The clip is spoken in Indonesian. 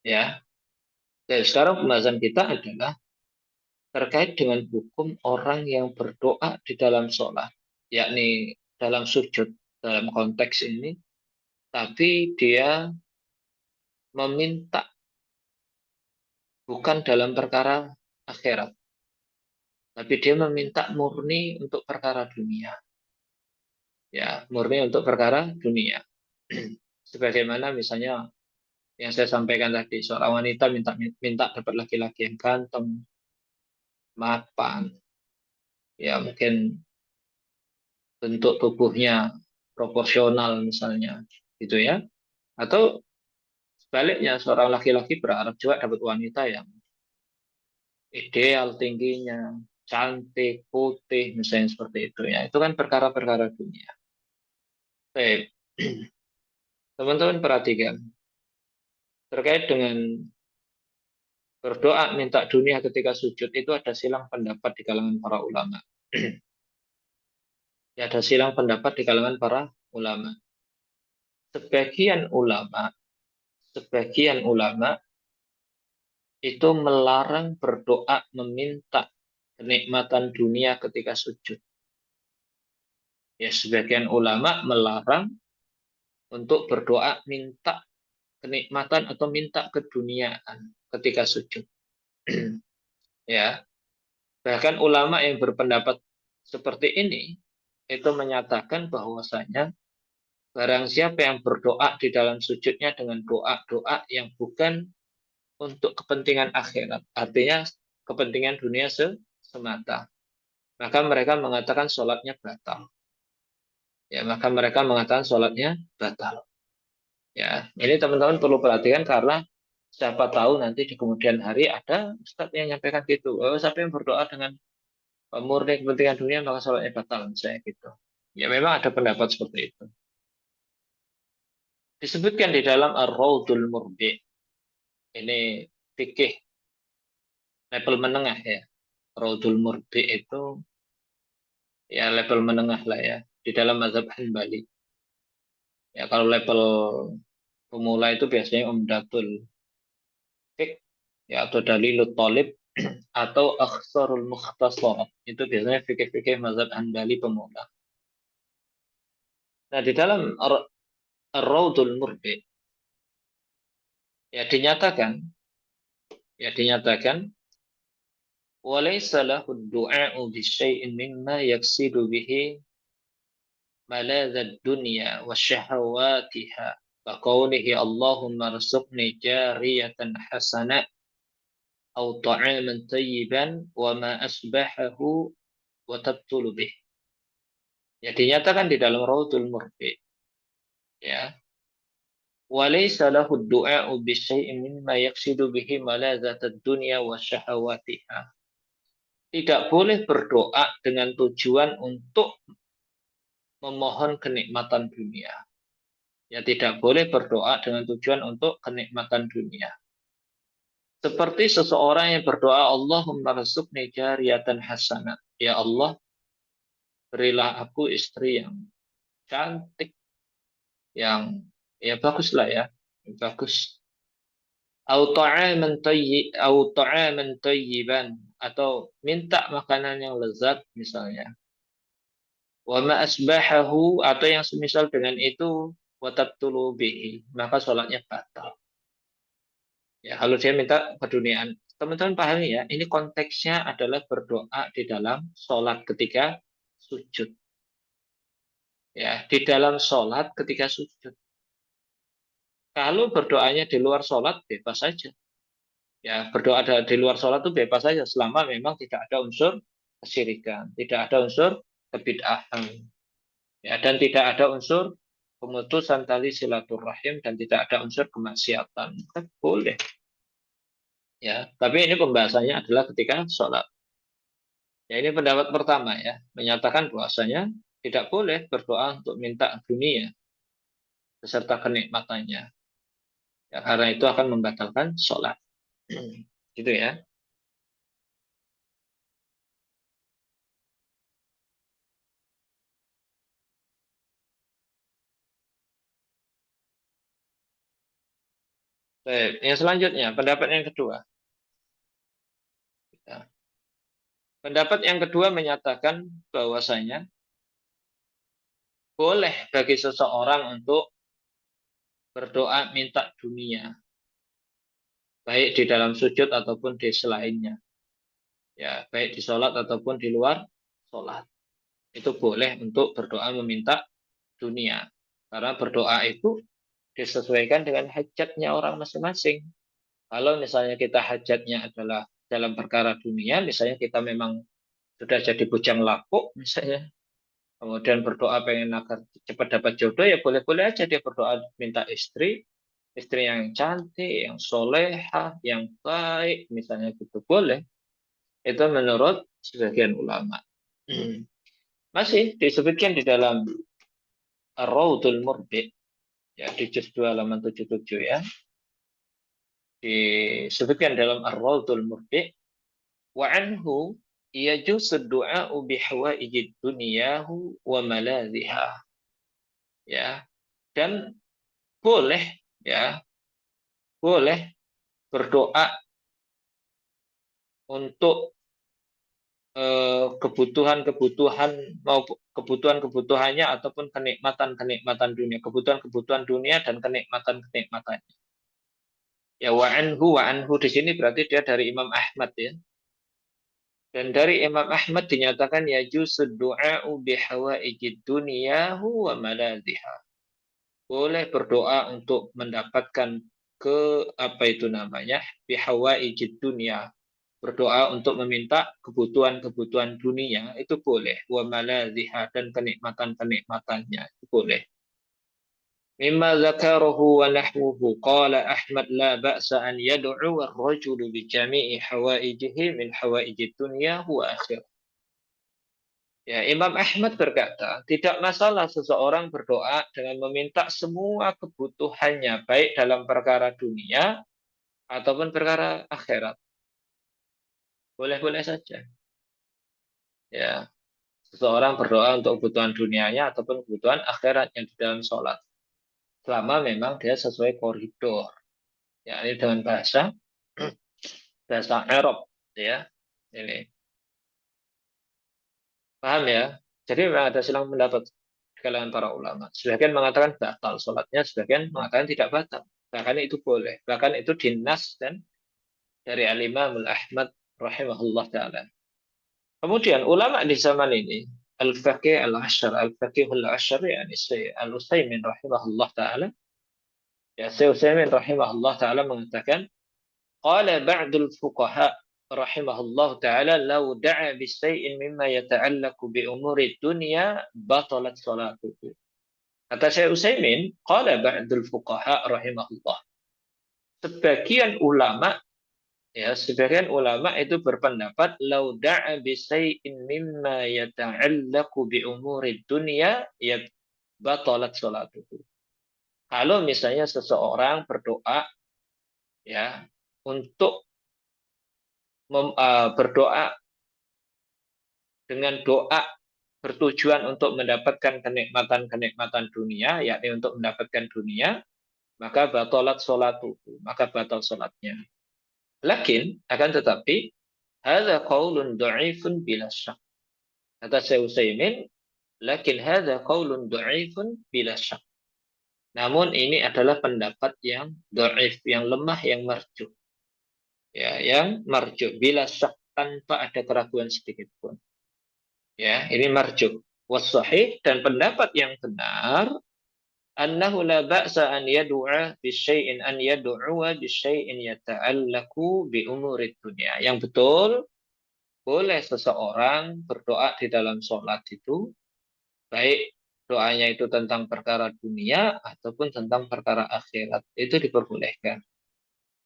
Ya. Jadi sekarang pembahasan kita adalah terkait dengan hukum orang yang berdoa di dalam sholat, yakni dalam sujud dalam konteks ini, tapi dia meminta bukan dalam perkara akhirat, tapi dia meminta murni untuk perkara dunia, ya murni untuk perkara dunia. Sebagaimana misalnya yang saya sampaikan tadi, seorang wanita minta minta dapat laki-laki yang ganteng, mapan, ya mungkin bentuk tubuhnya proporsional misalnya, gitu ya. Atau sebaliknya seorang laki-laki berharap juga dapat wanita yang ideal tingginya, cantik, putih, misalnya seperti itu ya. Itu kan perkara-perkara dunia. Baik, teman-teman perhatikan terkait dengan berdoa minta dunia ketika sujud itu ada silang pendapat di kalangan para ulama. Ya, ada silang pendapat di kalangan para ulama. Sebagian ulama, sebagian ulama itu melarang berdoa meminta kenikmatan dunia ketika sujud. Ya, sebagian ulama melarang untuk berdoa minta kenikmatan atau minta keduniaan ketika sujud. Ya, bahkan ulama yang berpendapat seperti ini itu menyatakan bahwasanya barang siapa yang berdoa di dalam sujudnya dengan doa-doa yang bukan untuk kepentingan akhirat, artinya kepentingan dunia semata, maka mereka mengatakan sholatnya batal. Ya, maka mereka mengatakan sholatnya batal. Ya, ini teman-teman perlu perhatikan karena siapa tahu nanti di kemudian hari ada ustadz yang menyampaikan gitu. Oh, siapa yang berdoa dengan murni kepentingan dunia maka sholatnya batal, misalnya gitu. Ya, memang ada pendapat seperti itu. Disebutkan di dalam Ar-Raudul Murbi. Ini fikih level menengah ya. Raudul Murbi itu ya level menengah lah ya di dalam mazhab Hanbali. Ya kalau level pemula itu biasanya Umdatul Fiqh ya atau Dalilut Thalib atau Akhsarul Mukhtasar. Itu biasanya fikih-fikih mazhab Hanbali pemula. Nah, di dalam Ar-Raudul Murbi ya dinyatakan walaysa lahu ad-du'a'u bi syai'in mimma yaksidu bihi maladzad dunya wa syahawatiha ka qawlihi Allahumma rzuqni jariyatan hasanah aw ta'aman tayyiban wa ma asbahahu wa tabtulu bih. Ya dinyatakan di dalam Raudul Murbi ya walaysa lahu ad-du'a'u bi syai'in mimma yaksidu bihi maladzatad dunya wa syahawatiha. Tidak boleh berdoa dengan tujuan untuk memohon kenikmatan dunia. Ya tidak boleh berdoa dengan tujuan untuk kenikmatan dunia. Seperti seseorang yang berdoa, Allahumma rzuqni jariyatan hasanah. Ya Allah, berilah aku istri yang cantik, yang ya bagus lah ya, bagus. Au ta'aman tayyiban atau minta makanan yang lezat misalnya. Wa ma asbahahu atau yang semisal dengan itu wa tabtulu bihi, maka sholatnya batal. Ya, kalau dia minta keduniaan, teman-teman pahami ya, ini konteksnya adalah berdoa di dalam sholat ketika sujud. Ya, di dalam sholat ketika sujud. Kalau berdoanya di luar sholat, bebas saja. Ya, berdoa di luar sholat itu bebas saja, selama memang tidak ada unsur kesyirikan, tidak ada unsur kebid'ahan, ya, dan tidak ada unsur pemutusan tali silaturahim dan tidak ada unsur kemaksiatan. Kan boleh. Ya, tapi ini pembahasannya adalah ketika sholat. Ya, ini pendapat pertama ya, menyatakan bahwasanya tidak boleh berdoa untuk minta dunia beserta kenikmatannya. Ya, karena itu akan membatalkan sholat. Gitu ya. Baik, yang selanjutnya, pendapat yang kedua. Ya. Pendapat yang kedua menyatakan bahwasanya boleh bagi seseorang untuk berdoa minta dunia, baik di dalam sujud ataupun di selainnya. Ya, baik di sholat ataupun di luar sholat. Itu boleh untuk berdoa meminta dunia. Karena berdoa itu disesuaikan dengan hajatnya orang masing-masing. Kalau misalnya kita hajatnya adalah dalam perkara dunia, misalnya kita memang sudah jadi bujang lapuk, misalnya, kemudian berdoa pengen agar cepat dapat jodoh, ya boleh-boleh aja dia berdoa minta istri, istri yang cantik, yang soleha, yang baik, misalnya gitu boleh. Itu menurut sebagian ulama. Masih disebutkan di dalam Ar-Raudul Murbi, ya, di juz 2 halaman 77 ya. Disebutkan dalam Ar-Raudul Murbi, wa anhu yajuzu du'a'u bihawaijid dunyahu wa maladhiha. Ya, dan boleh, ya, boleh berdoa untuk kebutuhan-kebutuhan, mau kebutuhan-kebutuhannya ataupun kenikmatan-kenikmatan dunia, kebutuhan-kebutuhan dunia dan kenikmatan-kenikmatan. Ya, wa anhu di sini berarti dia dari Imam Ahmad ya. Dan dari Imam Ahmad dinyatakan ya jusud du'a'u bihawaijid dunyahu wa maladhiha. Boleh berdoa untuk mendapatkan ke apa itu namanya? Bihawaijid dunya. Berdoa untuk meminta kebutuhan-kebutuhan dunia itu boleh. Wa maladhiha dan kenikmatan-kenikmatannya itu boleh. مما ذكره ونحوه قال أحمد لا بأس أن يدعو الرجل بجميع حوائجه من حوائج الدنيا وآخرة. Ya, Imam Ahmad berkata, tidak masalah seseorang berdoa dengan meminta semua kebutuhannya, baik dalam perkara dunia ataupun perkara akhirat. Boleh-boleh saja. Ya, seseorang berdoa untuk kebutuhan dunianya ataupun kebutuhan akhiratnya di dalam sholat. Selama memang dia sesuai koridor. Ya, ini dengan bahasa Arab, ya. Ini paham ya? Jadi memang ada silang pendapat di kalangan para ulama. Sebagian mengatakan batal sholatnya, sebagian mengatakan tidak batal. Bahkan itu boleh. Bahkan itu dinas dan dari Al-Imam Ahmad rahimahullah ta'ala. Kemudian ulama di zaman ini, Al-Faqih Al-Ashar, Al-Faqih Al-Ashar, yani Al-Utsaimin rahimahullah ta'ala, ya, Syekh Utsaimin rahimahullah ta'ala mengatakan, qala ba'dul fuqaha rahimahullah ta'ala law da'a bisay'in mimma yata'allaqu bi umuri dunya batalat salatuhu. Kata Syekh Utsaimin, qala ba'dul fuqaha rahimahullah. Sebagian ulama, ya, sebagian ulama itu berpendapat lau da'a bisay'in mimma yata'allaqu bi umuri dunya ya batalat salatuhu. Kalau misalnya seseorang berdoa, ya, untuk berdoa dengan doa bertujuan untuk mendapatkan kenikmatan-kenikmatan dunia, yakni untuk mendapatkan dunia, maka batalat sholatuhu, maka batal sholatnya. Lakin, akan tetapi, hadza qaulun dha'ifun bila syak. Kata Syekh Utsaimin, lakin hadza qaulun dha'ifun bila syak. Namun ini adalah pendapat yang dhaif, yang lemah, yang marjuh. Ya, yang marjuh bila syak tanpa ada keraguan sedikit pun. Ya, ini marjuh. Wasahih dan pendapat yang benar annahu la ba'sa an yad'a bisyai'in an yad'uwa bisyai'in yata'allaqu bi umuri dunya. Yang betul boleh seseorang berdoa di dalam sholat itu baik doanya itu tentang perkara dunia ataupun tentang perkara akhirat. Itu diperbolehkan.